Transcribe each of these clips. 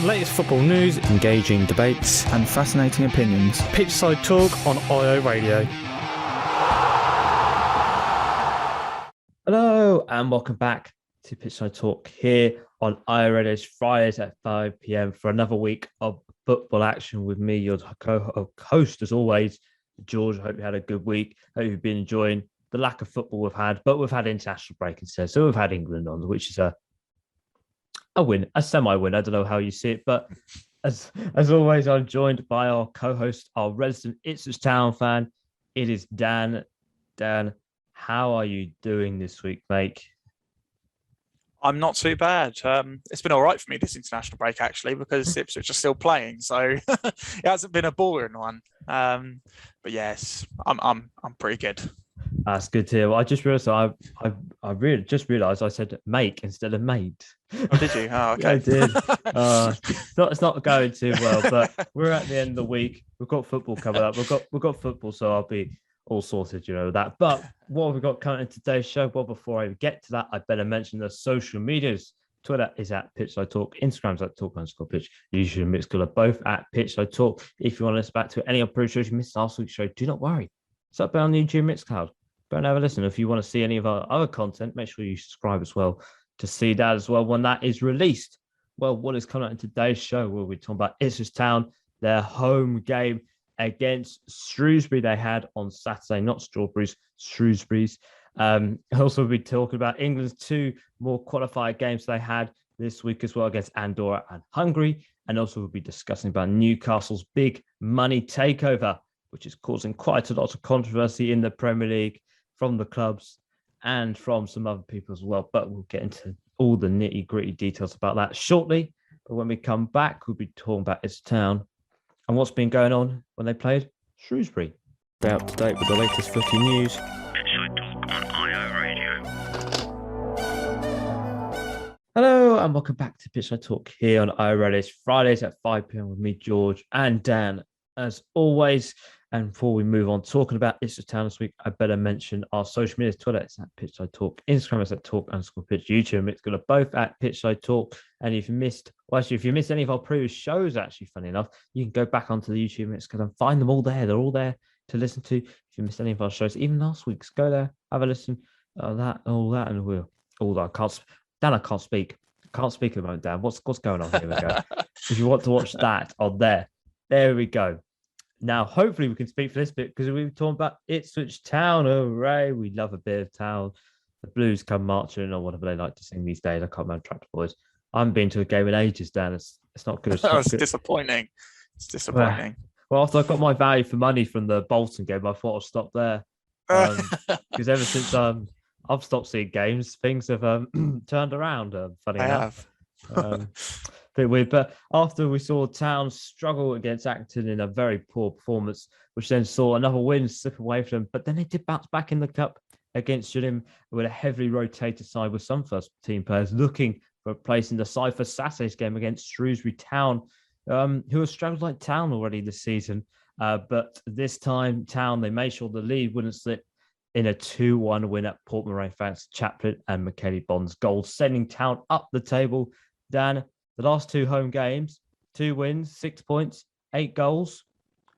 Latest football news, engaging debates, and fascinating opinions. Pitchside Talk on IO Radio. Hello, and welcome back to Pitchside Talk here on IO Radio's Fridays at 5 p.m. for another week of football action with me, your co-host, as always, George. I hope you had a good week. Hope you've been enjoying the lack of football we've had, but we've had international break instead. So we've had England on, which is a win, a semi-win. I don't know how you see it, but as always, I'm joined by our co-host, our resident Ipswich Town fan. It is Dan. Dan, how are you doing this week, mate? I'm not too bad. It's been all right for me this international break, actually, because Ipswich are still playing, so it hasn't been a boring one. But yes, I'm pretty good. That's good to hear. Well, I just realised I really just realised I said make instead of mate. Oh, did you? Oh, okay. I did. It's not going too well, but we're at the end of the week. We've got football coming up. We've got football, so I'll be all sorted, that. But what have we got coming in today's show? Well, before I get to that, I better mention the social medias. Twitter is at Pitchside Talk. Instagram's at Talk_Pitch. YouTube and Mixclub are both at Pitchside Talk. If you want to listen back to any of the shows you missed last week's show, do not worry. It's up there on the YouTube Mixcloud. Go and have a listen. If you want to see any of our other content, make sure you subscribe as well to see that as well when that is released. Well, what is coming out in today's show? We'll be talking about Ipswich Town, their home game against Shrewsbury they had on Saturday, not Strawberries, Shrewsbury's. Also, we'll be talking about England's two more qualifier games they had this week as well against Andorra and Hungary. And also we'll be discussing about Newcastle's big money takeover, which is causing quite a lot of controversy in the Premier League from the clubs and from some other people as well. But we'll get into all the nitty-gritty details about that shortly. But when we come back, we'll be talking about Ipswich Town and what's been going on when they played Shrewsbury. Stay up to date with the latest footy news. Pitchside Talk on IO Radio. Hello and welcome back to Pitchside Talk here on IO Radio. It's Fridays at 5 p.m. with me, George, and Dan, as always. And before we move on, talking about Ipswich Town this week, I better mention our social media. Twitter is at Pitchside Talk. Instagram is at Talk_Pitch. YouTube and Mixclub are both at Pitchside Talk. And if you missed any of our previous shows, actually, funny enough, you can go back onto the YouTube Mixclub and find them all there. They're all there to listen to. If you missed any of our shows, even last week's, go there, have a listen. All that, and all that. I can't speak. I can't speak at the moment, Dan. What's going on? Here we go. If you want to watch that on there we go. Now, hopefully we can speak for this bit because we've talking about Ipswich Town. Hooray. We love a bit of town. The Blues come marching or whatever they like to sing these days. I can't remember Tractor Boys. I haven't been to a game in ages, Dan. It's not good. It's disappointing. It's disappointing. Well, after I got my value for money from the Bolton game, I thought I'd stop there. Because ever since I've stopped seeing games, things have turned around, funny enough. Bit weird, but after we saw Town struggle against Acton in a very poor performance, which then saw another win slip away from them, but then they did bounce back in the cup against Gillingham with a heavily rotated side with some first team players looking for a place in the side for Saturday's game against Shrewsbury Town, who have struggled like Town already this season. But this time, Town, they made sure the lead wouldn't slip in a 2-1 win at Port Moray thanks to Chaplin and McKelly Bond's goals, sending Town up the table. Dan, the last two home games, 2 wins, 6 points, 8 goals.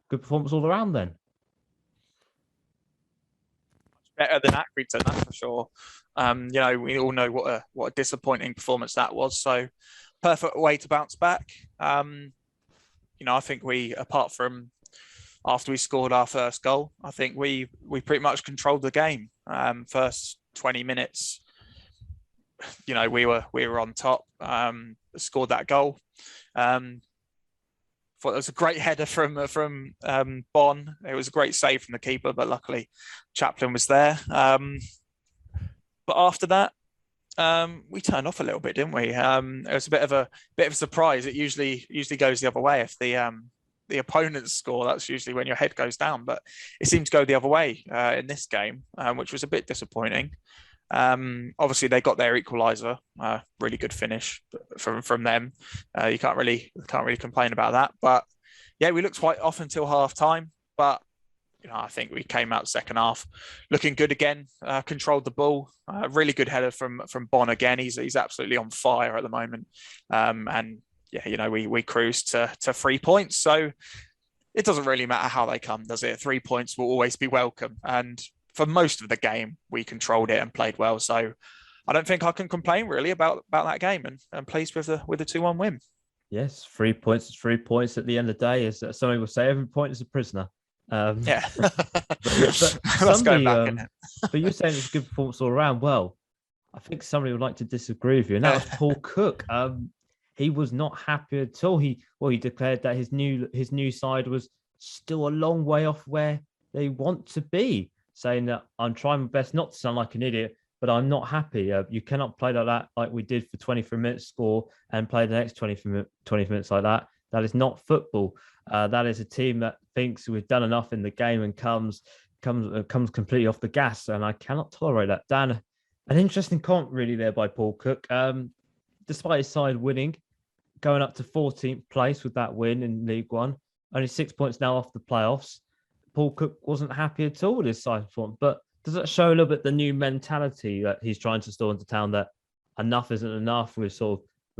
Good performance all around then. Better than Accrington, that's for sure. We all know what a disappointing performance that was. So perfect way to bounce back. I think we, apart from after we scored our first goal, I think we pretty much controlled the game. First 20 minutes, we were on top. Scored that goal. Thought it was a great header from Bon. It was a great save from the keeper, but luckily Chaplin was there. But after that, we turned off a little bit, didn't we? It was a bit of a surprise. It usually goes the other way if the opponents score. That's usually when your head goes down, but it seemed to go the other way in this game, which was a bit disappointing. Obviously they got their equaliser, really good finish from them. You can't really complain about that, but yeah, we looked quite off until half time, but I think we came out second half looking good again, controlled the ball, really good header from Bon again. He's absolutely on fire at the moment. And we cruised to 3 points. So it doesn't really matter how they come, does it? 3 points will always be welcome. And for most of the game, we controlled it and played well. So I don't think I can complain really about that game, and pleased with the 2-1 win. Yes, 3 points is 3 points at the end of the day. As somebody will say, every point is a prisoner. Yeah. but That's going back, isn't it? But you're saying it's a good performance all around. Well, I think somebody would like to disagree with you, and that was Paul Cook. He was not happy at all. He declared that his new side was still a long way off where they want to be, saying that I'm trying my best not to sound like an idiot, but I'm not happy. You cannot play like that, like we did for 23 minutes, score and play the next 20 minutes like that. That is not football. That is a team that thinks we've done enough in the game and comes completely off the gas, and I cannot tolerate that. Dan, an interesting comment really there by Paul Cook. Despite his side winning, going up to 14th place with that win in League One, only 6 points now off the playoffs. Paul Cook wasn't happy at all with his side performance, but does that show a little bit the new mentality that he's trying to store into town, that enough isn't enough? We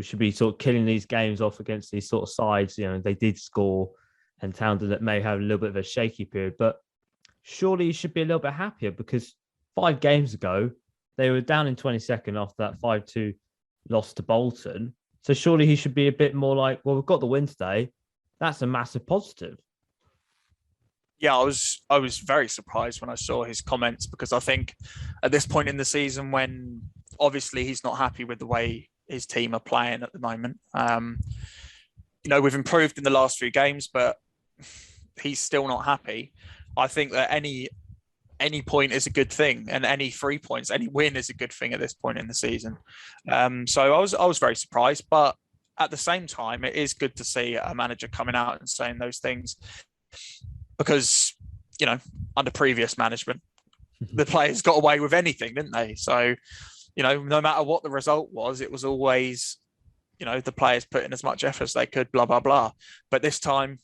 should be sort of killing these games off against these sort of sides. They did score, and Town that may have a little bit of a shaky period, but surely he should be a little bit happier, because 5 games ago they were down in 22nd after that 5-2 loss to Bolton. So surely he should be a bit more like, well, we've got the win today. That's a massive positive. Yeah, I was very surprised when I saw his comments, because I think at this point in the season, when obviously he's not happy with the way his team are playing at the moment. We've improved in the last few games, but he's still not happy. I think that any point is a good thing, and any 3 points, any win is a good thing at this point in the season. So I was very surprised, but at the same time, it is good to see a manager coming out and saying those things, because under previous management, the players got away with anything, didn't they? So no matter what the result was, it was always the players put in as much effort as they could, blah blah blah. But this time,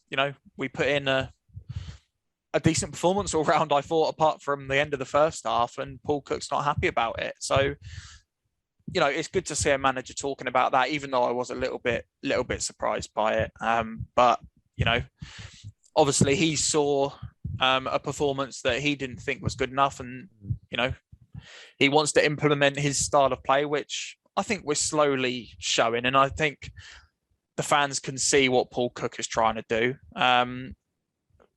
we put in a decent performance all round, I thought, apart from the end of the first half, and Paul Cook's not happy about it. So, it's good to see a manager talking about that, even though I was a little bit surprised by it. But, obviously he saw a performance that he didn't think was good enough, and, he wants to implement his style of play, which I think we're slowly showing. And I think the fans can see what Paul Cook is trying to do.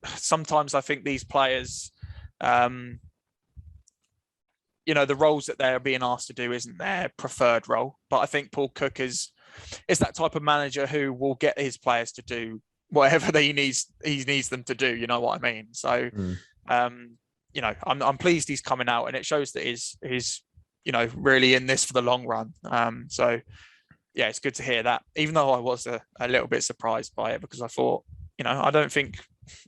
Sometimes I think these players, the roles that they're being asked to do isn't their preferred role. But I think Paul Cook is that type of manager who will get his players to do whatever he needs them to do. You know what I mean? So, I'm pleased he's coming out, and it shows that he's really in this for the long run. So, yeah, it's good to hear that, even though I was a little bit surprised by it, because I thought, I don't think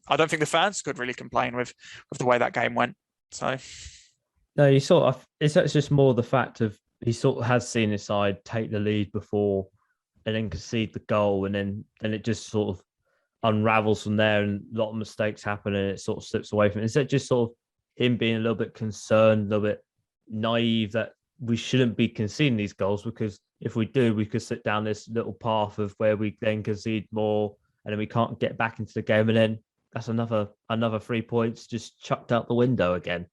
the fans could really complain with the way that game went. So, no, it's just more the fact of he sort of has seen his side take the lead before and then concede the goal, and then it just sort of unravels from there, and a lot of mistakes happen, and it sort of slips away from it. Is that just sort of him being a little bit concerned, a little bit naive, that we shouldn't be conceding these goals, because if we do, we could sit down this little path of where we then concede more, and then we can't get back into the game, and then that's another 3 points just chucked out the window again.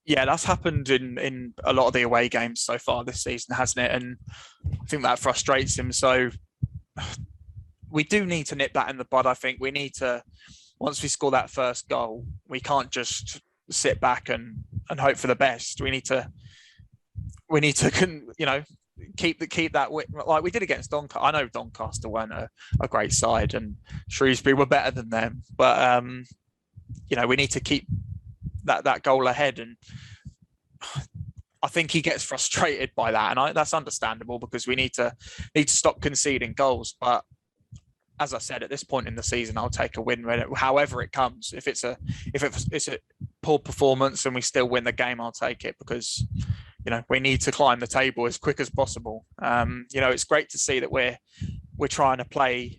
Yeah, that's happened in a lot of the away games so far this season, hasn't it? And I think that frustrates him. So we do need to nip that in the bud. I think we need to, once we score that first goal, we can't just sit back and hope for the best. We need to keep that like we did against Doncaster. I know Doncaster weren't a great side, and Shrewsbury were better than them, but we need to keep that goal ahead. And I think he gets frustrated by that, and that's understandable, because we need to stop conceding goals. But as I said, at this point in the season, I'll take a win however it comes. If it's a poor performance and we still win the game, I'll take it, because we need to climb the table as quick as possible. It's great to see that we're trying to play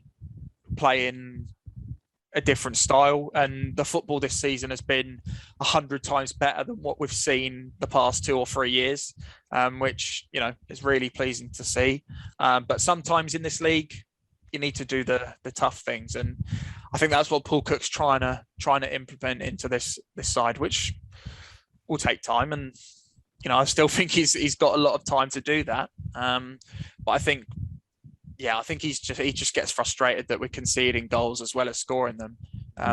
in a different style, and the football this season has been 100 times better than what we've seen the past 2 or 3 years, which is really pleasing to see. But sometimes in this league, you need to do the tough things, and I think that's what Paul Cook's trying to implement into this side, which will take time. And I still think he's got a lot of time to do that. But I think he just gets frustrated that we're conceding goals as well as scoring them.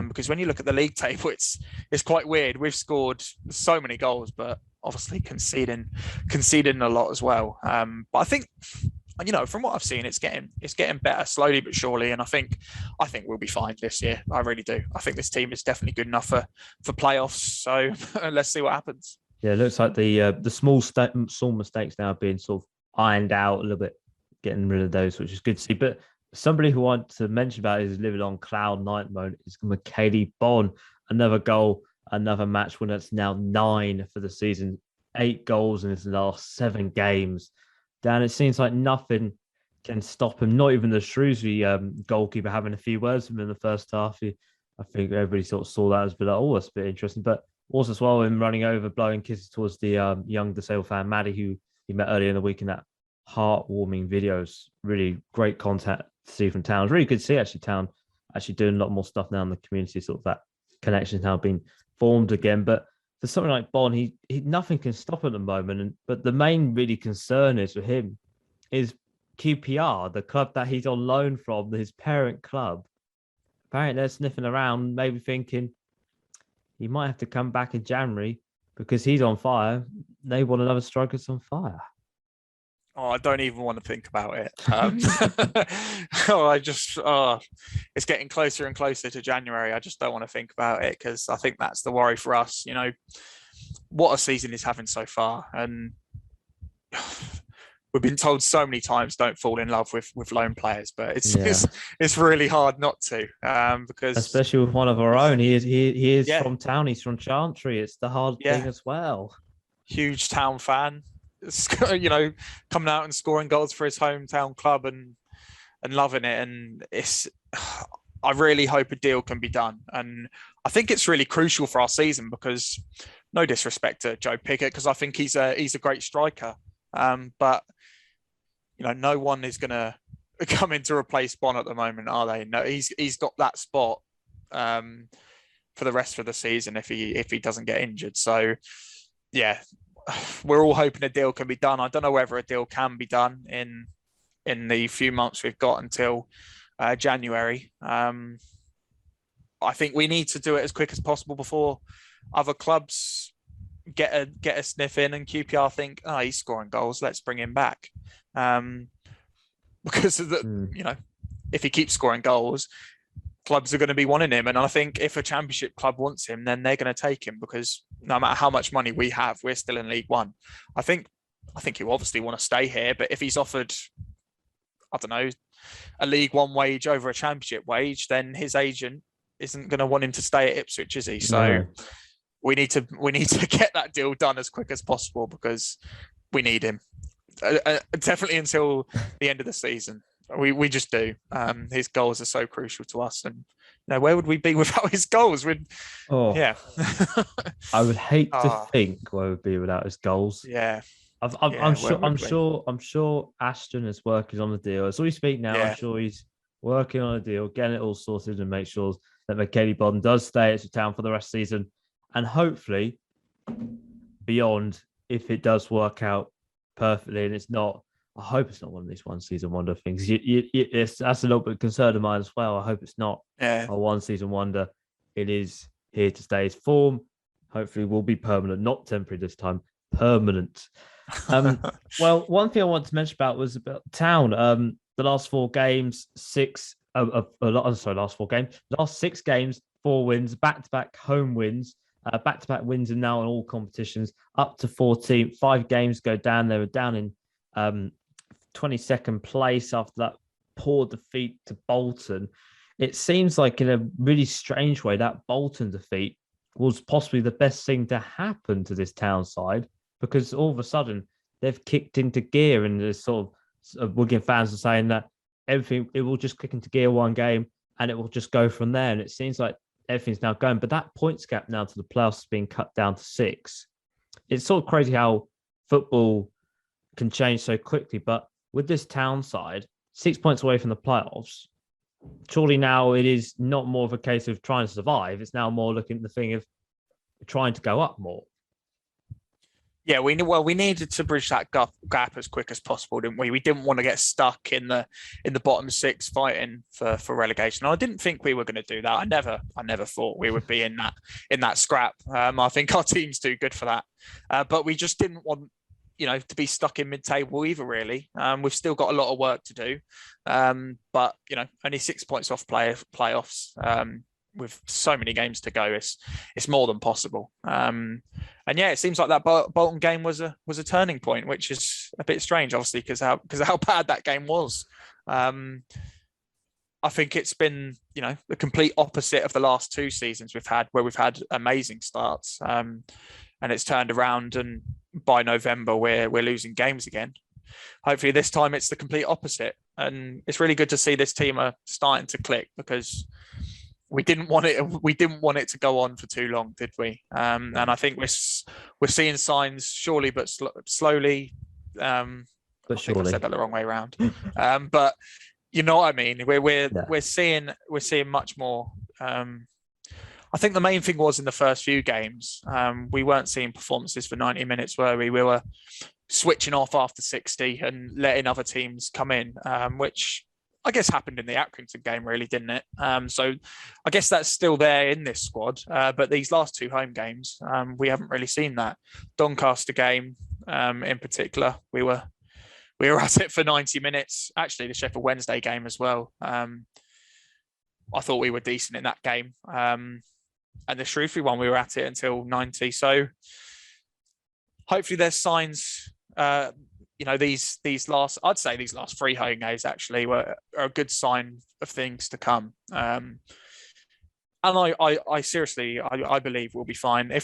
Because when you look at the league table, it's quite weird. We've scored so many goals, but obviously conceding a lot as well. But I think, from what I've seen, it's getting better slowly but surely, and I think we'll be fine this year. I really do. I think this team is definitely good enough for playoffs. So let's see what happens. Yeah, it looks like the small mistakes now being sort of ironed out a little bit, getting rid of those, which is good to see. But somebody who I want to mention about is living on cloud nine mode is McKaylee Bonn. Another goal, another match winner. It's now 9 for the season. 8 goals in his last 7 games. Dan, it seems like nothing can stop him. Not even the Shrewsbury goalkeeper having a few words with him in the first half. I think everybody sort of saw that as a bit like, oh, that's a bit interesting. But also as well, him running over, blowing kisses towards the young disabled fan, Maddie, who he met earlier in the week in that heartwarming videos. Really great contact to see from Town. It's really good to see actually Town actually doing a lot more stuff now in the community. Sort of that connection now being formed again. But for something like Bonn, he nothing can stop at the moment. But the main really concern is for him is QPR, the club that he's on loan from, his parent club. Apparently they're sniffing around, maybe thinking he might have to come back in January because he's on fire. They want another striker that's on fire. Oh, I don't even want to think about it. It's getting closer and closer to January. I just don't want to think about it because I think that's the worry for us. What a season he's having so far. And we've been told so many times, don't fall in love with loan players, but it's really hard not to, because especially with one of our own. He is from Town. He's from Chantry. It's the hard thing as well. Huge Town fan. Coming out and scoring goals for his hometown club and loving it. And I really hope a deal can be done. And I think it's really crucial for our season because, no disrespect to Joe Pickett, because I think he's a great striker. But no one is going to come in to replace Bonn at the moment, are they? No, he's got that spot for the rest of the season if he doesn't get injured. So yeah. We're all hoping a deal can be done. I don't know whether a deal can be done in the few months we've got until January. I think we need to do it as quick as possible before other clubs get a sniff in and QPR think, oh, he's scoring goals, let's bring him back. Because of if he keeps scoring goals, clubs are going to be wanting him. And I think if a championship club wants him, then they're going to take him because no matter how much money we have, we're still in League One. I think he'll obviously want to stay here, but if he's offered, I don't know, a League One wage over a championship wage, then his agent isn't going to want him to stay at Ipswich, is he? So we need to get that deal done as quick as possible because we need him. Definitely until the end of the season. We just do. His goals are so crucial to us, and where would we be without his goals? I would hate to think where we'd be without his goals. Yeah, I'm sure Ashton is working on the deal. As we speak now, I'm sure he's working on a deal, getting it all sorted, and make sure that McKaylee Bonn does stay at Town for the rest of the season, and hopefully beyond if it does work out perfectly, and it's not. I hope it's not one of these one season wonder things. That's a little bit of concern of mine as well. I hope it's not a one season wonder. It is here to stay. His form hopefully will be permanent, not temporary this time, permanent. Well, one thing I wanted to mention about was about Town. The last 4 games, last 6 games, 4 wins, back-to-back home wins, back-to-back wins, and now in all competitions, up to 14. 5 games go down. They were down in 22nd place after that poor defeat to Bolton. It seems like in a really strange way that Bolton defeat was possibly the best thing to happen to this Town side because all of a sudden they've kicked into gear, and there's sort of Wigan fans are saying that everything, it will just kick into gear one game and it will just go from there. And it seems like everything's now going, but that points gap now to the playoffs is being cut down to 6. It's sort of crazy how football can change so quickly. But with this Town side, 6 points away from the playoffs, surely now it is not more of a case of trying to survive. It's now more looking at the thing of trying to go up more. Yeah, we needed to bridge that gap as quick as possible, didn't we? We didn't want to get stuck in the bottom 6 fighting for relegation. I didn't think we were going to do that. I never thought we would be in that scrap. I think our team's too good for that, but we just didn't want to be stuck in mid-table either. Really, we've still got a lot of work to do, but only 6 points off playoffs. With so many games to go, it's more than possible. And yeah, it seems like that Bolton game was a turning point, which is a bit strange, obviously, because how bad that game was. I think it's been the complete opposite of the last 2 seasons we've had, where we've had amazing starts, and it's turned around, and by November we're losing games again. Hopefully this time it's the complete opposite, and it's really good to see this team are starting to click, because we didn't want it to go on for too long, did we? And I think we're seeing signs, surely but slowly. But surely, I said that the wrong way around. But you know what I mean. We're seeing much more. I think the main thing was in the first few games, we weren't seeing performances for 90 minutes, were we? We were switching off after 60 and letting other teams come in, which I guess happened in the Accrington game, really, didn't it? So I guess that's still there in this squad. But these last 2 home games, we haven't really seen that. Doncaster game, in particular, we were at it for 90 minutes. Actually, the Sheffield Wednesday game as well. I thought we were decent in that game. And the Shrewsbury one, we were at it until 90. So hopefully there's signs. These last 3 home games actually are a good sign of things to come. And I seriously believe we'll be fine. I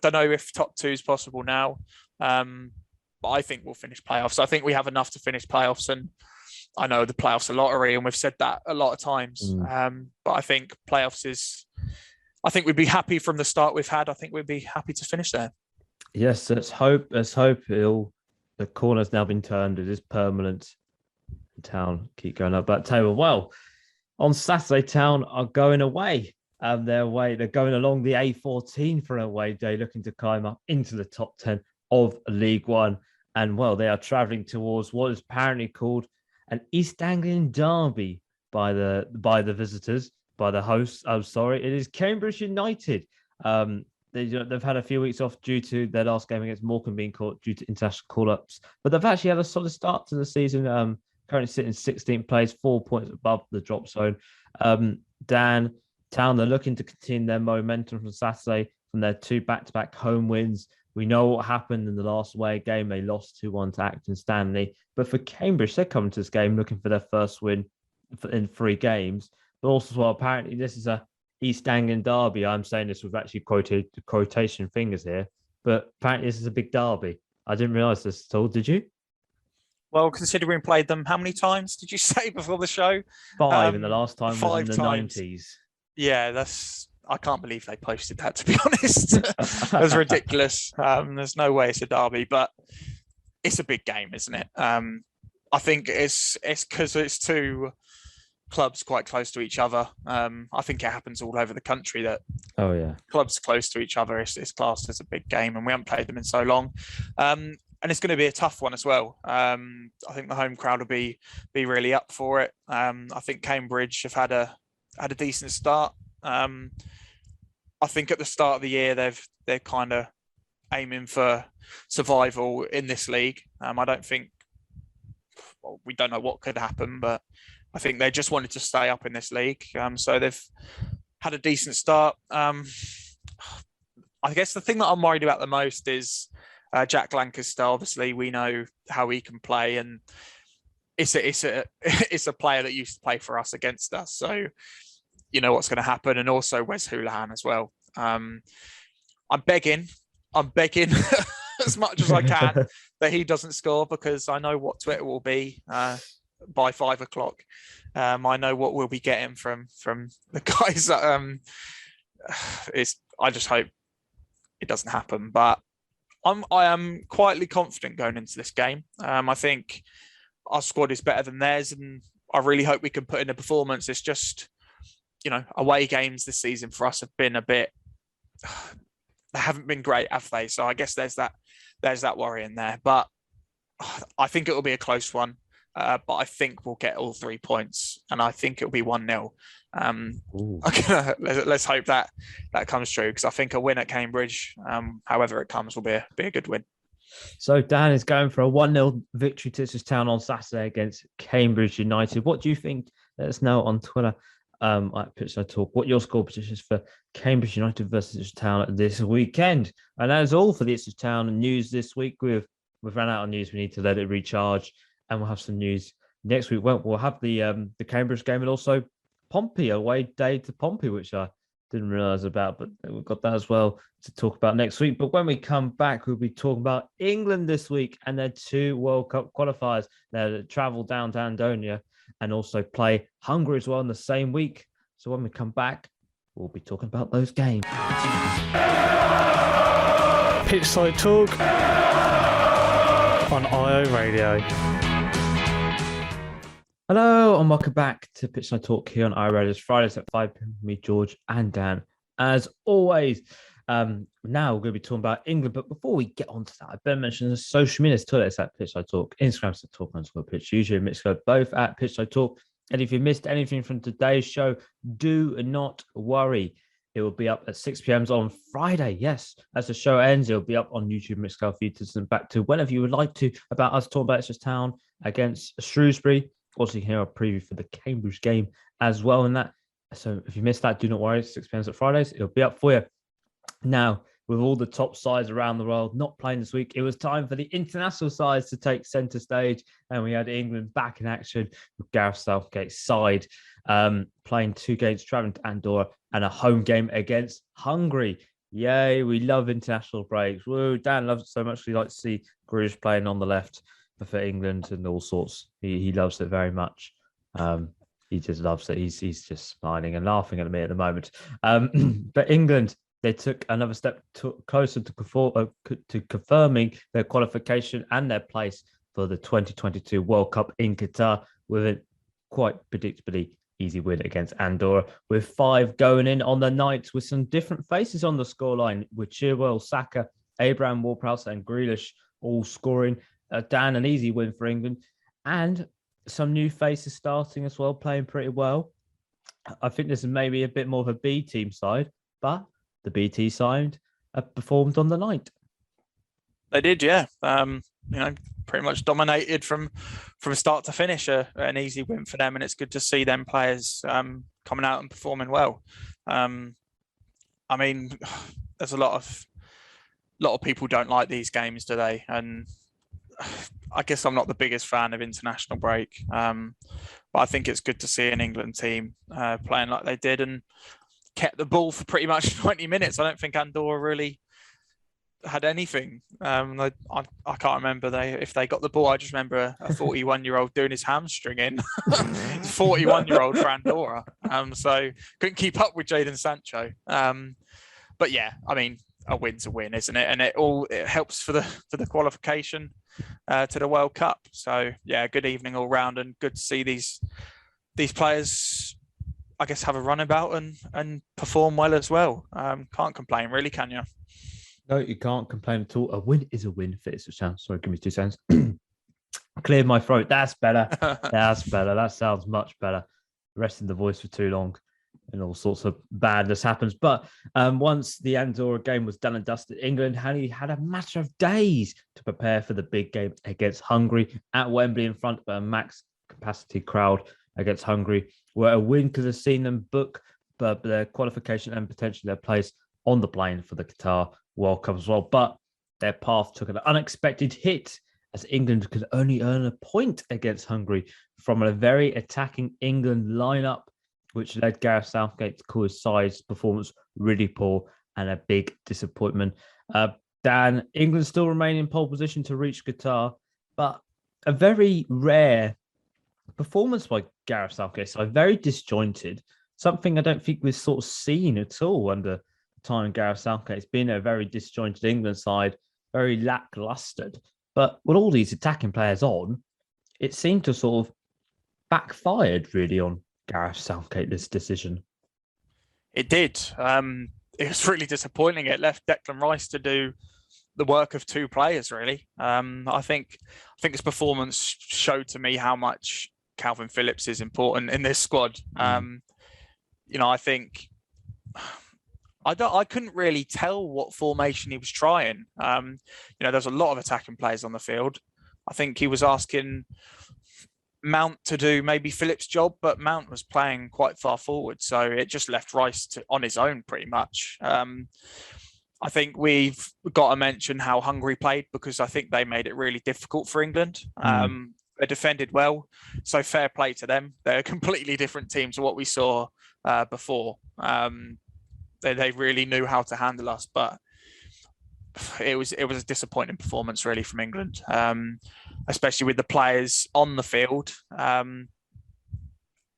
don't know if top 2 is possible now, but I think we'll finish playoffs. I think we have enough to finish playoffs, and I know the playoffs are lottery, and we've said that a lot of times. But I think playoffs I think we'd be happy from the start we've had. I think we'd be happy to finish there. Yes, let's hope. The corner's now been turned. It is permanent. Town keep going up that table. Well, on Saturday, Town are going away. They're going along the A14 for an away day, looking to climb up into the top 10 of League One. And well, they are travelling towards what is apparently called an East Anglian derby by the visitors, by the hosts. I'm sorry, it is Cambridge United. They've had a few weeks off due to their last game against Morecambe being caught due to international call-ups, but they've actually had a solid start to the season. Currently sitting 16th place, 4 points above the drop zone. Dan, Town, they're looking to continue their momentum from Saturday from their 2 back-to-back home wins. We know what happened in the last away game. They lost 2-1 to Acton Stanley. But for Cambridge, they're coming to this game looking for their first win in 3 games. But also, well, apparently this is a East Anglian derby. I'm saying this with actually quotation fingers here, but apparently this is a big derby. I didn't realise this at all. Did you? Well, considering we played them, how many times did you say before the show? 5, and the last time was in the times. 90s. Yeah, I can't believe they posted that, to be honest. That's ridiculous. There's no way it's a derby, but it's a big game, isn't it? I think it's because it's 2 clubs quite close to each other. I think it happens all over the country that clubs close to each other is classed as a big game, and we haven't played them in so long. And it's going to be a tough one as well. I think the home crowd will be really up for it. I think Cambridge have had a decent start. I think at the start of the year they're kind of aiming for survival in this league. I don't think we don't know what could happen, but I think they just wanted to stay up in this league. So they've had a decent start. I guess the thing that I'm worried about the most is Jack Lancaster. Obviously, we know how he can play, and it's a player that used to play for us against us. So you know what's going to happen, and also Wes Houlihan as well. I'm begging as much as I can that he doesn't score, because I know what Twitter will be. by 5 o'clock. I know what we'll be getting from the guys. I just hope it doesn't happen, but I am quietly confident going into this game. I think our squad is better than theirs, and I really hope we can put in a performance. It's just, away games this season for us have been a bit. They haven't been great, have they? So I guess there's that worry in there. But I think it will be a close one. But I think we'll get all 3 points, and I think it'll be 1-0. Let's hope that comes true, because I think a win at Cambridge, however it comes, will be a good win. So Dan is going for a 1-0 victory to Ipswich Town on Saturday against Cambridge United. What do you think? Let us know on Twitter at Pitchside Talk what your score position is for Cambridge United versus Ipswich Town this weekend. And that is all for the Ipswich Town news this week. We've run out of news. We need to let it recharge, and we'll have some news next week. We'll have the Cambridge game, and also Pompey, away day to Pompey, which I didn't realise about, but we've got that as well to talk about next week. But when we come back, we'll be talking about England this week and their 2 World Cup qualifiers. They'll travel down to Andonia and also play Hungary as well in the same week. So when we come back, we'll be talking about those games. Pitchside Talk on IO Radio. Hello and welcome back to Pitchside Talk here on iRadio. It's Fridays at 5 p.m. with me, George and Dan. As always, now we're going to be talking about England. But before we get on to that, I better mention the social media. It's at Pitchside Talk, Instagram's at Talk_Pitch, usually Mixcode, both at Pitchside Talk. And if you missed anything from today's show, do not worry. It will be up at 6 p.m. on Friday. Yes, as the show ends, it'll be up on YouTube, Mixcode, for you to listen back to whenever you would like to, about us talking about Ipswich Town against Shrewsbury. Also, you can hear a preview for the Cambridge game as well in that. So if you missed that, do not worry. 6 p.m. at Fridays. It'll be up for you. Now, with all the top sides around the world not playing this week, it was time for the international sides to take centre stage. And we had England back in action with Gareth Southgate's side playing 2 games, travelling to Andorra, and a home game against Hungary. Yay, we love international breaks. Woo, Dan loves it so much. We like to see Grealish playing on the left for England and all sorts. He loves it very much. He just loves it. He's just smiling and laughing at me at the moment. But England, they took another step closer to confirming their qualification and their place for the 2022 World Cup in Qatar with a quite predictably easy win against Andorra, with 5 going in on the night, with some different faces on the scoreline, with Chilwell, Saka, Abraham, Ward-Prowse and Grealish all scoring. Dan, an easy win for England, and some new faces starting as well, playing pretty well. I think this is maybe a bit more of a B team side, but the BT side performed on the night. They did, yeah. Pretty much dominated from start to finish. An easy win for them, and it's good to see them players coming out and performing well. There's a lot of people don't like these games today, and I guess I'm not the biggest fan of international break, but I think it's good to see an England team playing like they did and kept the ball for pretty much 90 minutes. I don't think Andorra really had anything. I can't remember if they got the ball. I just remember a 41-year-old doing his hamstring in. 41-year-old for Andorra. So couldn't keep up with Jadon Sancho. But yeah, a win's a win, isn't it? And it helps for the qualification to the World Cup. So yeah, good evening all round, and good to see these players, I guess, have a run about and perform well as well. Can't complain, really, can you? No, you can't complain at all. A win is a win for Ipswich Town. Sorry, give me 2 seconds. Cleared my throat. That's better. That's better. That sounds much better. Resting the voice for too long and all sorts of badness happens. But once the Andorra game was done and dusted, England had a matter of days to prepare for the big game against Hungary at Wembley in front of a max capacity crowd against Hungary, where a win could have seen them book their qualification and potentially their place on the plane for the Qatar World Cup as well. But their path took an unexpected hit, as England could only earn a point against Hungary from a very attacking England lineup, which led Gareth Southgate to call his side's performance really poor and a big disappointment. Dan, England still remain in pole position to reach Qatar, but a very rare performance by Gareth Southgate side very disjointed. Something I don't think we've sort of seen at all under the time Gareth Southgate. It's been a very disjointed England side, very lackluster. But with all these attacking players on, it seemed to sort of backfired really on Gareth Southgate, this decision. It did. It was really disappointing. It left Declan Rice to do the work of two players, really. I think his performance showed to me how much Calvin Phillips is important in this squad. I think I couldn't really tell what formation he was trying. There's a lot of attacking players on the field. I think he was asking Mount to do maybe Phillips' job, but Mount was playing quite far forward, so it just left Rice on his own pretty much. I think we've got to mention how Hungary played, because I think they made it really difficult for England. They defended well, so fair play to them. They're a completely different team to what we saw before. They really knew how to handle us, but it was a disappointing performance really from England, especially with the players on the field. I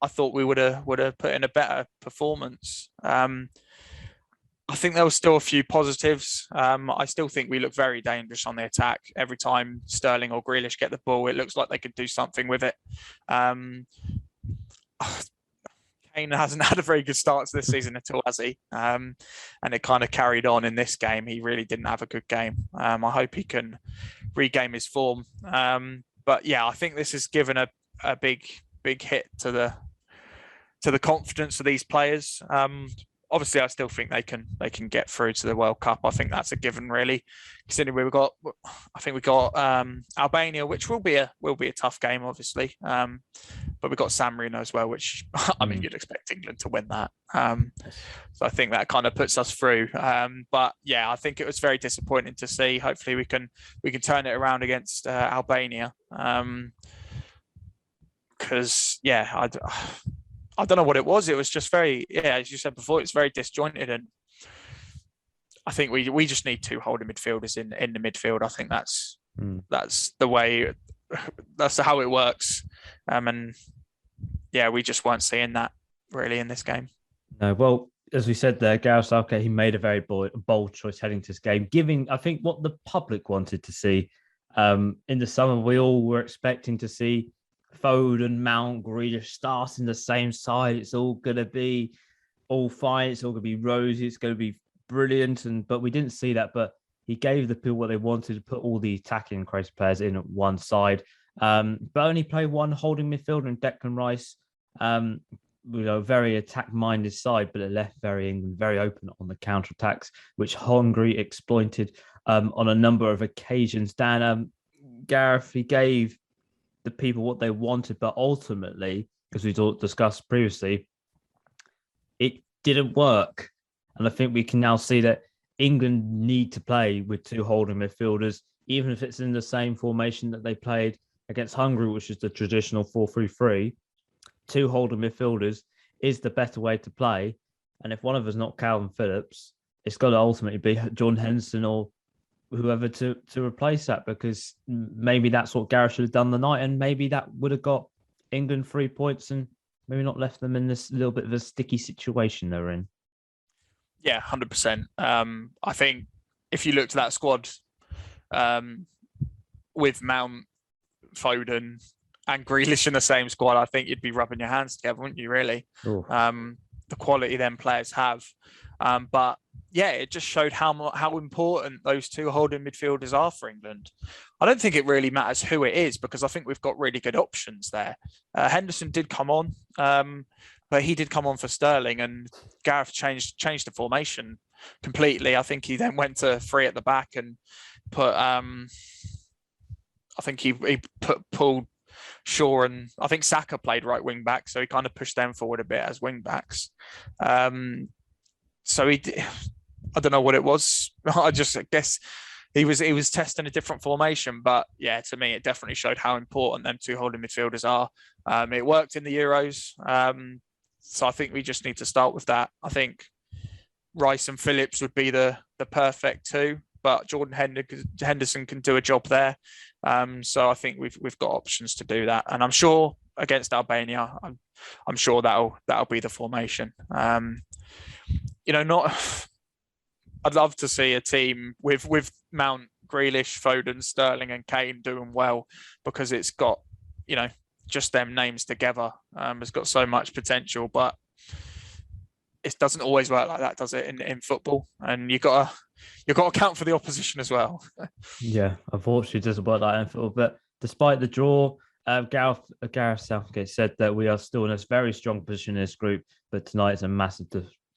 thought we would have put in a better performance. I think there were still a few positives. I still think we look very dangerous on the attack. Every time Sterling or Grealish get the ball, it looks like they could do something with it. Kane hasn't had a very good start to this season at all, has he? And it kind of carried on in this game. He really didn't have a good game. I hope he can regain his form. But yeah, I think this has given a big hit to the confidence of these players. Obviously, I still think they can get through to the World Cup. I think that's a given, really. Considering we've got Albania, which will be a tough game, obviously. But we've got San Marino as well, which I mean, you'd expect England to win that. So I think that kind of puts us through. But yeah, I think it was very disappointing to see. Hopefully, we can turn it around against Albania. Because I don't know what it was. It was just very, as you said before, it's very disjointed, and I think we just need two holding midfielders in the midfield. I think that's the way, that's how it works, and yeah, we just weren't seeing that really in this game. No, well, as we said there, Gareth Southgate, he made a very bold choice heading to this game, giving, I think, what the public wanted to see. In the summer, we all were expecting to see Foden, Mount, Grealish starting the same side. It's all going to be all fine. It's all going to be rosy. It's going to be brilliant. But we didn't see that. But he gave the people what they wanted to put all the attacking crazy players in at one side. But only play one holding midfielder in Declan Rice. Very attack-minded side, but it left England very open on the counter-attacks, which Hungary exploited on a number of occasions. Dan, Gareth, he gave the people what they wanted, but ultimately, as we discussed previously, it didn't work. And I think we can now see that England need to play with two holding midfielders, even if it's in the same formation that they played against Hungary, which is the traditional 4-3-3. Two holding midfielders is the better way to play. And if one of us is not Calvin Phillips, it's got to ultimately be Jordan Henderson or whoever to replace that, because maybe that's what Gareth should have done the night, and maybe that would have got England 3 points and maybe not left them in this little bit of a sticky situation they're in. Yeah, 100%. I think if you looked at that squad with Mount, Foden and Grealish in the same squad, I think you'd be rubbing your hands together, wouldn't you, really? The quality them players have. But yeah, it just showed how important those two holding midfielders are for England. I don't think it really matters who it is, because I think we've got really good options there. Henderson did come on, but he did come on for Sterling, and Gareth changed the formation completely. I think he then went to three at the back and put. I think he pulled Shaw, and I think Saka played right wing back, so he kind of pushed them forward a bit as wing backs. So I don't know what it was. I guess he was testing a different formation, but yeah, to me, it definitely showed how important them two holding midfielders are. It worked in the Euros, so I think we just need to start with that. I think Rice and Phillips would be the perfect two, but Jordan Henderson can do a job there. So I think we've got options to do that, and I'm sure against Albania, I'm sure that'll be the formation. Not. I'd love to see a team with Mount, Grealish, Foden, Sterling, and Kane doing well, because it's got, just them names together. It's got so much potential, but it doesn't always work like that, does it? In football, and you got to account for the opposition as well. Yeah, unfortunately, it doesn't work like that in football. But despite the draw, Gareth Southgate said that we are still in a very strong position in this group, but tonight is a massive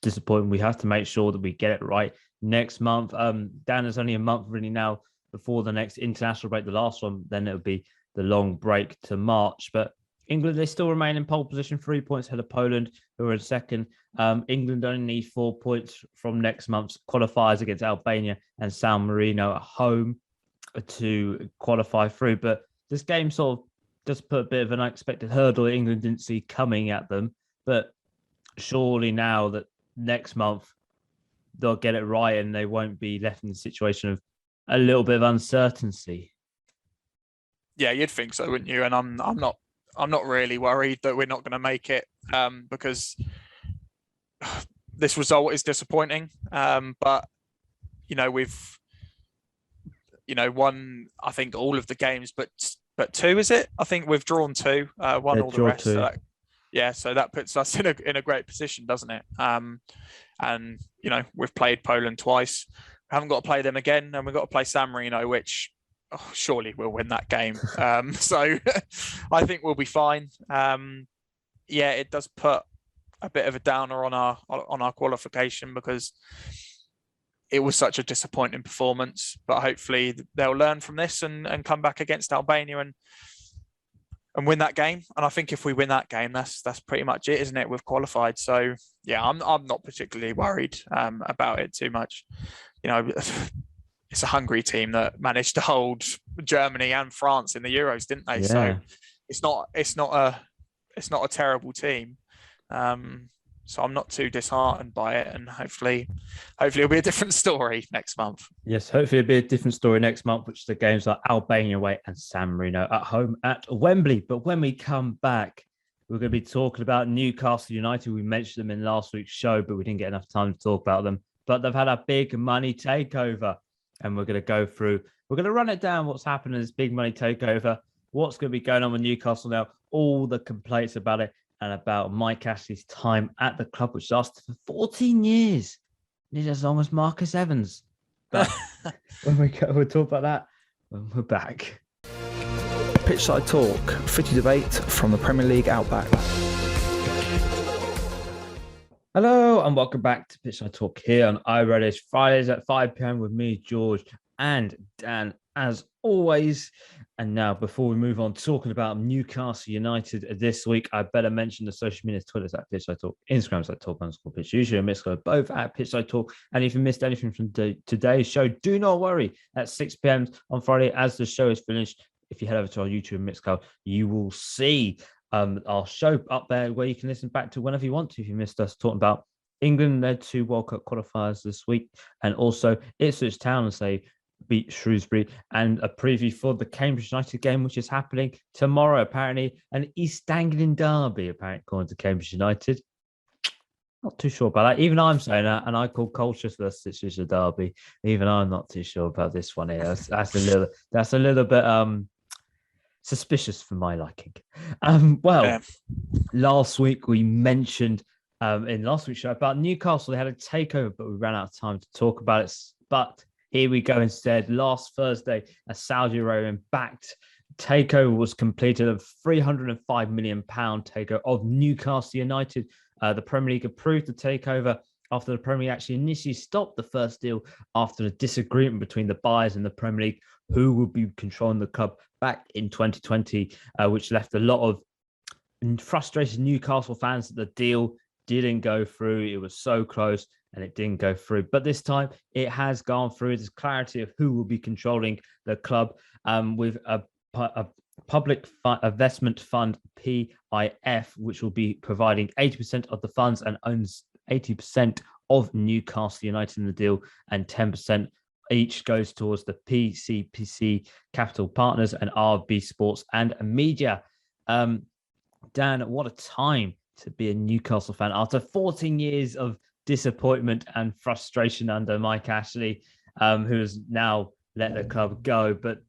disappointment. We have to make sure that we get it right next month. Dan, there's only a month really now before the next international break, the last one. Then it'll be the long break to March. But England, they still remain in pole position, 3 points ahead of Poland, who are in second. England only need 4 points from next month's qualifiers against Albania and San Marino at home to qualify through. But this game sort of does put a bit of an unexpected hurdle that England didn't see coming at them. But surely now that next month they'll get it right and they won't be left in the situation of a little bit of uncertainty. Yeah, you'd think so, wouldn't you? And I'm not really worried that we're not going to make it, because this result is disappointing. But we've won, I think, all of the games, but two, is it? I think we've drawn two, won all the rest. So that puts us in a great position, doesn't it? And we've played Poland twice. We haven't got to play them again, and we've got to play San Marino, which surely we'll win that game. So I think we'll be fine. It does put a bit of a downer on our qualification, because it was such a disappointing performance. But hopefully they'll learn from this and come back against Albania and win that game. And I think if we win that game, that's pretty much it, isn't it? We've qualified. So yeah, I'm not particularly worried about it too much. It's a hungry team that managed to hold Germany and France in the Euros, didn't they? Yeah. So it's not a terrible team. So I'm not too disheartened by it, and hopefully it'll be a different story next month. Yes, hopefully it'll be a different story next month, which the games are Albania away and San Marino at home at Wembley. But when we come back, we're going to be talking about Newcastle United. We mentioned them in last week's show, but we didn't get enough time to talk about them. But they've had a big money takeover, and we're going to go through. We're going to run it down. What's happened in this big money takeover? What's going to be going on with Newcastle now? All the complaints about it. And about Mike Ashley's time at the club, which lasted for 14 years, nearly as long as Marcus Evans. But we'll talk about that when we're back. Pitchside Talk, footy debate from the Premier League Outback. Hello and welcome back to Pitchside Talk here on iRadio. Fridays at 5 p.m. with me, George, and Dan, as always. And now, before we move on talking about Newcastle United this week, I better mention the social media. Twitter's at Pitchside Talk, Instagram's at Talk_Pitch, usually a Mixcode, both at Pitchside Talk. And if you missed anything from today's show, do not worry. At 6 p.m. on Friday, as the show is finished, if you head over to our YouTube Mixcode, you will see our show up there where you can listen back to whenever you want to if you missed us talking about England led to World Cup qualifiers this week, and also Ipswich Town as they beat Shrewsbury, and a preview for the Cambridge United game, which is happening tomorrow, apparently, an East Anglian derby, apparently, according to Cambridge United. Not too sure about that. Even I'm saying that, and I call Colchester versus Ipswich a derby. Even I'm not too sure about this one here. That's a little bit suspicious for my liking. Last week we mentioned in last week's show about Newcastle. They had a takeover, but we ran out of time to talk about it. But here we go instead. Last Thursday, a Saudi Arabian-backed takeover was completed of £305 million takeover of Newcastle United. The Premier League approved the takeover after the Premier League actually initially stopped the first deal after a disagreement between the buyers and the Premier League, who would be controlling the club back in 2020, which left a lot of frustrated Newcastle fans that the deal didn't go through. It was so close and it didn't go through. But this time it has gone through. There's clarity of who will be controlling the club with a public investment fund, PIF, which will be providing 80% of the funds and owns 80% of Newcastle United in the deal, and 10% each goes towards the PCPC Capital Partners and RB Sports and Media. Dan, what a time to be a Newcastle fan after 14 years of disappointment and frustration under Mike Ashley, who has now let the club go. But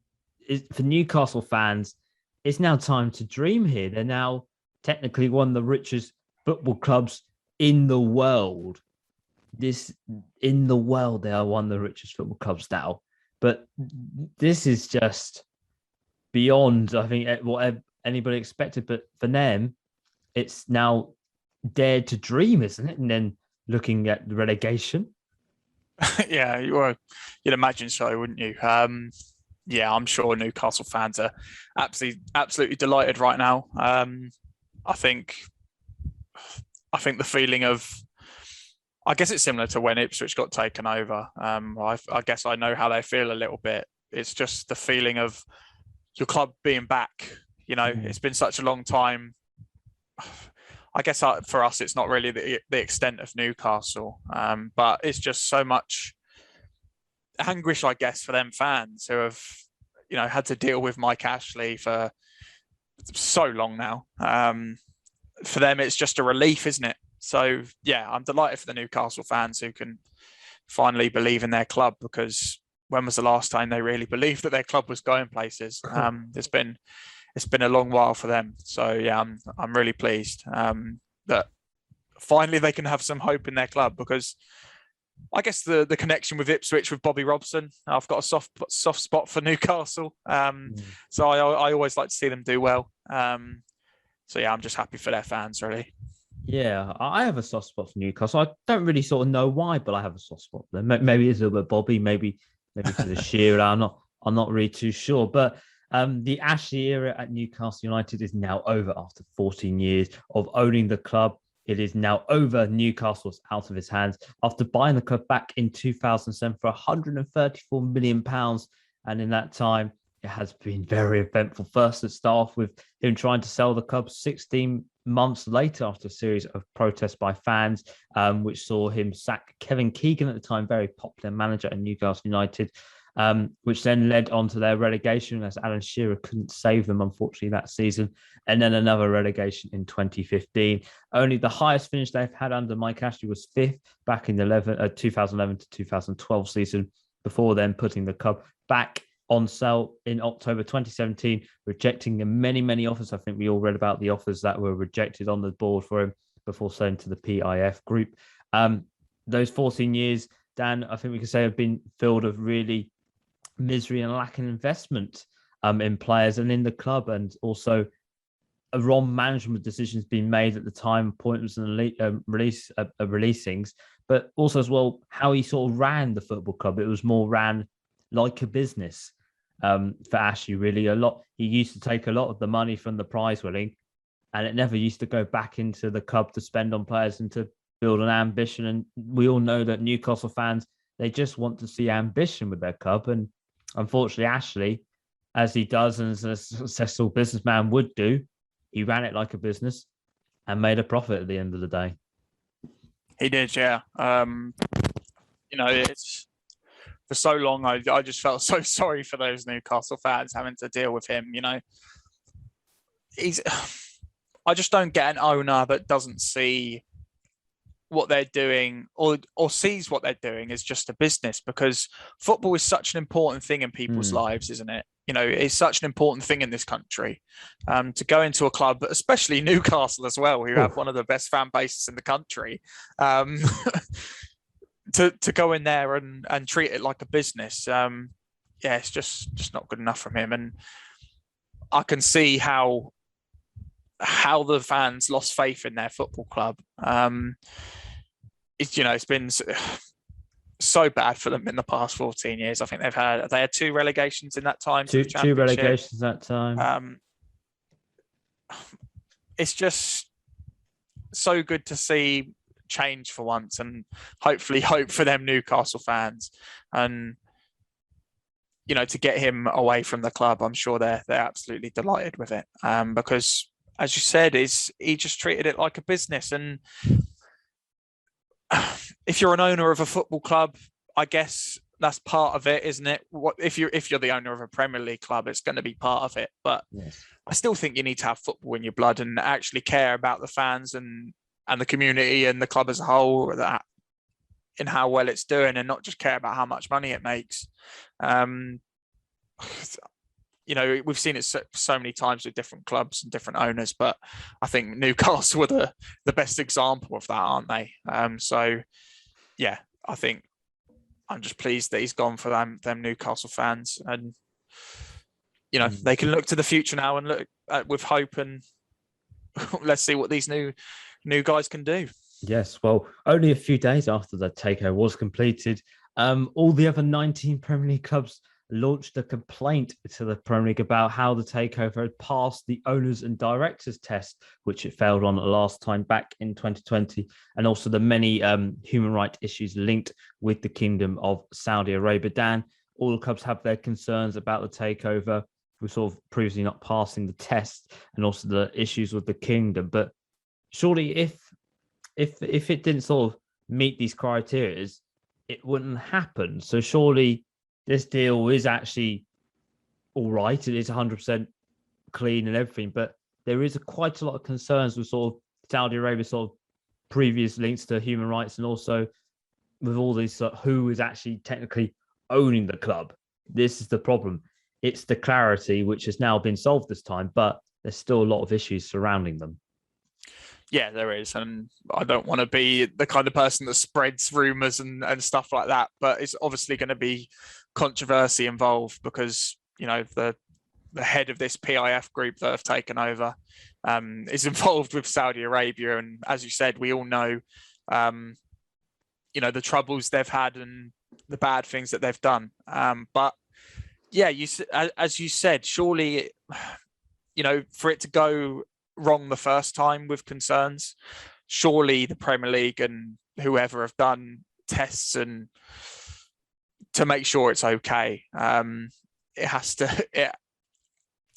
for Newcastle fans, it's now time to dream here. They're now technically one of the richest football clubs in the world. They are one of the richest football clubs now. But this is just beyond, I think, what anybody expected. But for them, it's now dared to dream, isn't it? And then looking at the relegation. Yeah, you'd imagine so, wouldn't you? Yeah, I'm sure Newcastle fans are absolutely delighted right now. I think the feeling of, I guess it's similar to when Ipswich got taken over. I guess I know how they feel a little bit. It's just the feeling of your club being back. You know, It's been such a long time. I guess for us, it's not really the extent of Newcastle, but it's just so much anguish, I guess, for them fans who have, had to deal with Mike Ashley for so long now. For them, it's just a relief, isn't it? So, yeah, I'm delighted for the Newcastle fans who can finally believe in their club, because when was the last time they really believed that their club was going places? It's been a long while for them. So, yeah, I'm really pleased that finally they can have some hope in their club, because I guess the connection with Ipswich, with Bobby Robson, I've got a soft spot for Newcastle. So I always like to see them do well. So, yeah, I'm just happy for their fans, really. Yeah, I have a soft spot for Newcastle. I don't really sort of know why, but I have a soft spot for them. Maybe it's a little bit Bobby, maybe for the Shearer. I'm not really too sure. But the Ashley era at Newcastle United is now over after 14 years of owning the club. It is now over. Newcastle's out of his hands after buying the club back in 2007 for £134 million. And in that time, it has been very eventful. First, it started off with him trying to sell the club 16 months later after a series of protests by fans, which saw him sack Kevin Keegan, at the time very popular manager at Newcastle United, which then led on to their relegation, as Alan Shearer couldn't save them, unfortunately, that season. And then another relegation in 2015. Only the highest finish they've had under Mike Ashley was fifth back in the 2011 to 2012 season, before then putting the club back on sale in October 2017, rejecting many, many offers. I think we all read about the offers that were rejected on the board for him before selling to the PIF group. Those 14 years, Dan, I think we can say have been filled with really misery and lack of investment in players and in the club, and also a wrong management decisions being made at the time, appointments and releasings, but also as well how he sort of ran the football club. It was more ran like a business. For Ashley, really, he used to take a lot of the money from the prize winning, and it never used to go back into the club to spend on players and to build an ambition. And we all know that Newcastle fans, they just want to see ambition with their club. And unfortunately, Ashley, as he does and as a successful businessman would do, he ran it like a business and made a profit at the end of the day. He did, yeah. It's for so long, I just felt so sorry for those Newcastle fans having to deal with him. I just don't get an owner that doesn't see what they're doing or sees what they're doing as just a business, because football is such an important thing in people's lives, isn't it? It's such an important thing in this country. To go into a club, especially Newcastle as well, who have one of the best fan bases in the country, to go in there and treat it like a business, it's just not good enough from him. And I can see how the fans lost faith in their football club. It's been so bad for them in the past 14 years. I think they had two relegations in that time. Two relegations that time. It's just so good to see change for once, and hopefully hope for them Newcastle fans, and to get him away from the club. I'm sure they're absolutely delighted with it, because, as you said, he just treated it like a business. And if you're an owner of a football club, I guess that's part of it, isn't it? What if you're the owner of a Premier League club, it's going to be part of it. But Yes. I still think you need to have football in your blood and actually care about the fans and the community and the club as a whole, that in how well it's doing, and not just care about how much money it makes. You know, we've seen it so many times with different clubs and different owners, but I think Newcastle were the best example of that, aren't they? So yeah, I think I'm just pleased that he's gone for them Newcastle fans, and you know, they can look to the future now and look with hope, and let's see what these new guys can do. Yes, well, only a few days after the takeover was completed, all the other 19 Premier League clubs launched a complaint to the Premier League about how the takeover had passed the owners and directors test, which it failed on last time back in 2020, and also the many human rights issues linked with the Kingdom of Saudi Arabia. Dan, all the clubs have their concerns about the takeover. We're sort of previously not passing the test, and also the issues with the kingdom. But surely, if it didn't sort of meet these criteria, it wouldn't happen. So surely this deal is actually all right. It is 100% clean and everything, but there is quite a lot of concerns with sort of Saudi Arabia sort of previous links to human rights, and also with all these who is actually technically owning the club. This is the problem. It's the clarity which has now been solved this time, but there's still a lot of issues surrounding them. Yeah, there is. And I don't want to be the kind of person that spreads rumours and stuff like that, but it's obviously going to be controversy involved because, you know, the head of this PIF group that have taken over is involved with Saudi Arabia. And as you said, we all know, you know, the troubles they've had and the bad things that they've done. But yeah, as you said, surely, you know, for it to go wrong the first time with concerns, surely the Premier League and whoever have done tests and to make sure it's okay. It has to.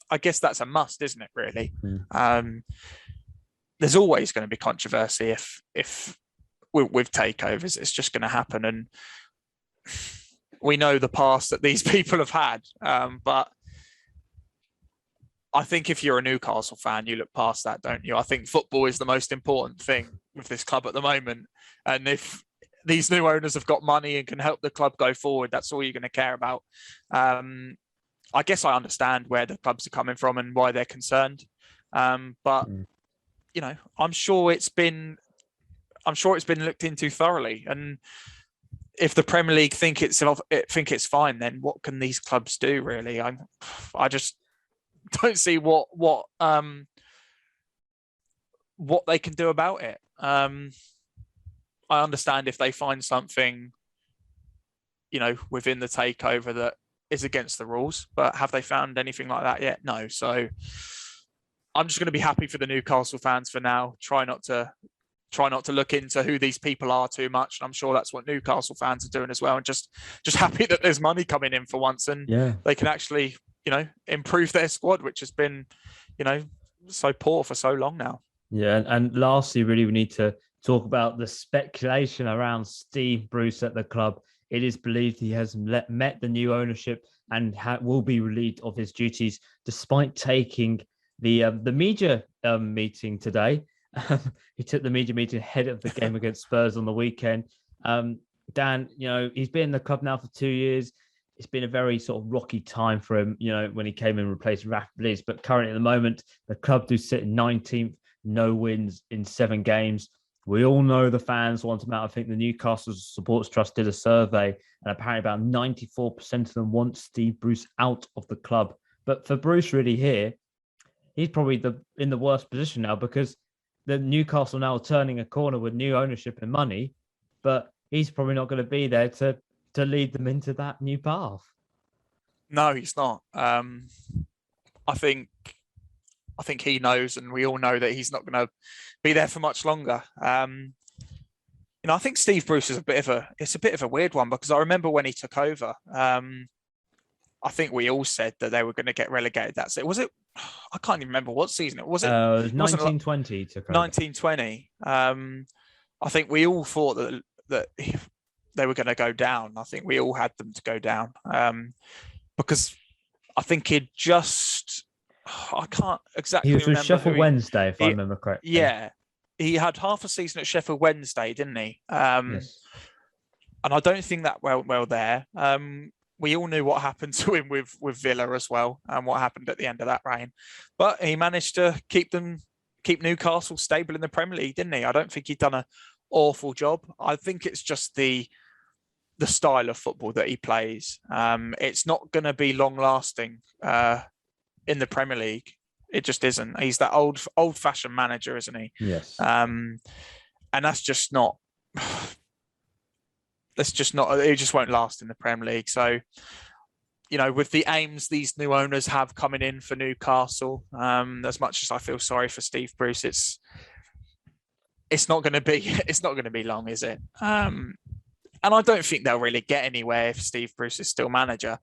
I guess that's a must, isn't it? Really. There's always going to be controversy if with takeovers. It's just going to happen, and we know the past that these people have had. But I think if you're a Newcastle fan, you look past that, don't you? I think football is the most important thing with this club at the moment. And if these new owners have got money and can help the club go forward, that's all you're going to care about. I guess I understand where the clubs are coming from and why they're concerned. But, you know, I'm sure it's been looked into thoroughly. And if the Premier League think it's fine, then what can these clubs do, really? I just don't see what they can do about it. I understand if they find something, you know, within the takeover that is against the rules, but have they found anything like that yet? No. So I'm just going to be happy for the Newcastle fans for now. Try not to look into who these people are too much. And I'm sure that's what Newcastle fans are doing as well. And just happy that there's money coming in for once, and they can actually, you know, improve their squad, which has been, you know, so poor for so long now. Yeah. And lastly, really, we need to talk about the speculation around Steve Bruce at the club. It is believed he has met the new ownership and will be relieved of his duties, despite taking the media meeting today. He took the media meeting ahead of the game against Spurs on the weekend. Dan, you know, he's been in the club now for 2 years. It's been a very sort of rocky time for him, you know, when he came in and replaced Raf Bliss. But currently at the moment, the club do sit in 19th, no wins in 7 games. We all know the fans want him out. I think the Newcastle Supporters Trust did a survey, and apparently about 94% of them want Steve Bruce out of the club. But for Bruce really here, he's probably in the worst position now, because the Newcastle now are turning a corner with new ownership and money, but he's probably not going to be there to lead them into that new path. No, he's not. I think he knows, and we all know that he's not going to be there for much longer. You know, I think Steve Bruce is a bit of a weird one, because I remember when he took over, I think we all said that they were going to get relegated. That's it. Was it? I can't even remember what season it was. It 1920 took over. 1920. I think we all thought that they were going to go down. I think we all had them to go down because I think I can't exactly He was with remember. Sheffield Wednesday, if I remember correctly. Yeah. He had half a season at Sheffield Wednesday, didn't he? Yes. And I don't think that well there. We all knew what happened to him with Villa as well, and what happened at the end of that reign. But he managed to keep Newcastle stable in the Premier League, didn't he? I don't think he'd done an awful job. I think it's just the style of football that he plays. It's not going to be long lasting in the Premier League. It just isn't. He's that old fashioned manager, isn't he? Yes. And that's just not. That's just not. It just won't last in the Premier League. So, with the aims these new owners have coming in for Newcastle, as much as I feel sorry for Steve Bruce, it's not going to be long, is it? And I don't think they'll really get anywhere if Steve Bruce is still manager.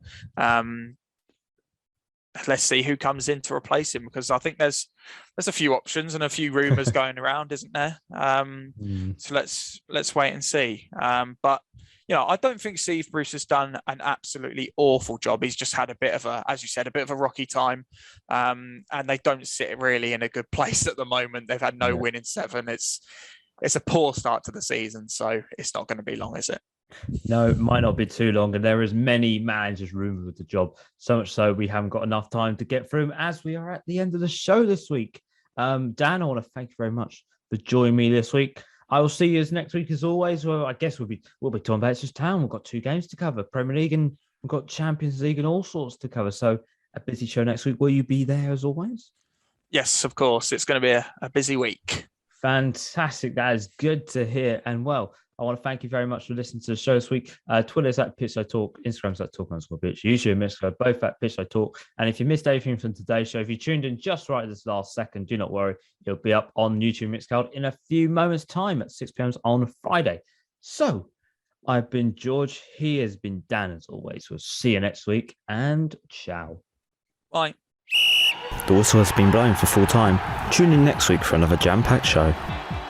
Let's see who comes in to replace him, because I think there's a few options and a few rumours going around, isn't there? So let's wait and see. But I don't think Steve Bruce has done an absolutely awful job. He's just had a bit of a rocky time, and they don't sit really in a good place at the moment. They've had no win in 7. It's a poor start to the season, so it's not going to be long, is it? No, it might not be too long, and there is many managers rumoured with the job. So much so we haven't got enough time to get through them, as we are at the end of the show this week. Dan, I want to thank you very much for joining me this week. I will see you next week as always. Well, I guess we'll be talking about Ipswich Town. We've got 2 games to cover, Premier League, and we've got Champions League and all sorts to cover. So a busy show next week. Will you be there as always? Yes, of course. It's going to be a busy week. Fantastic. That is good to hear. And well, I want to thank you very much for listening to the show this week. Twitter is at Pitchside Talk, Instagram's at Talk_Pitch, YouTube and Mixcloud, both at Pitchside Talk. And if you missed anything from today's show, if you tuned in just right at this last second, do not worry. It'll be up on YouTube and Mixcloud in a few moments' time at 6 p.m. on Friday. So I've been George. He has been Dan, as always. We'll see you next week, and ciao. Bye. The whistle has been blown for full time. Tune in next week for another jam-packed show.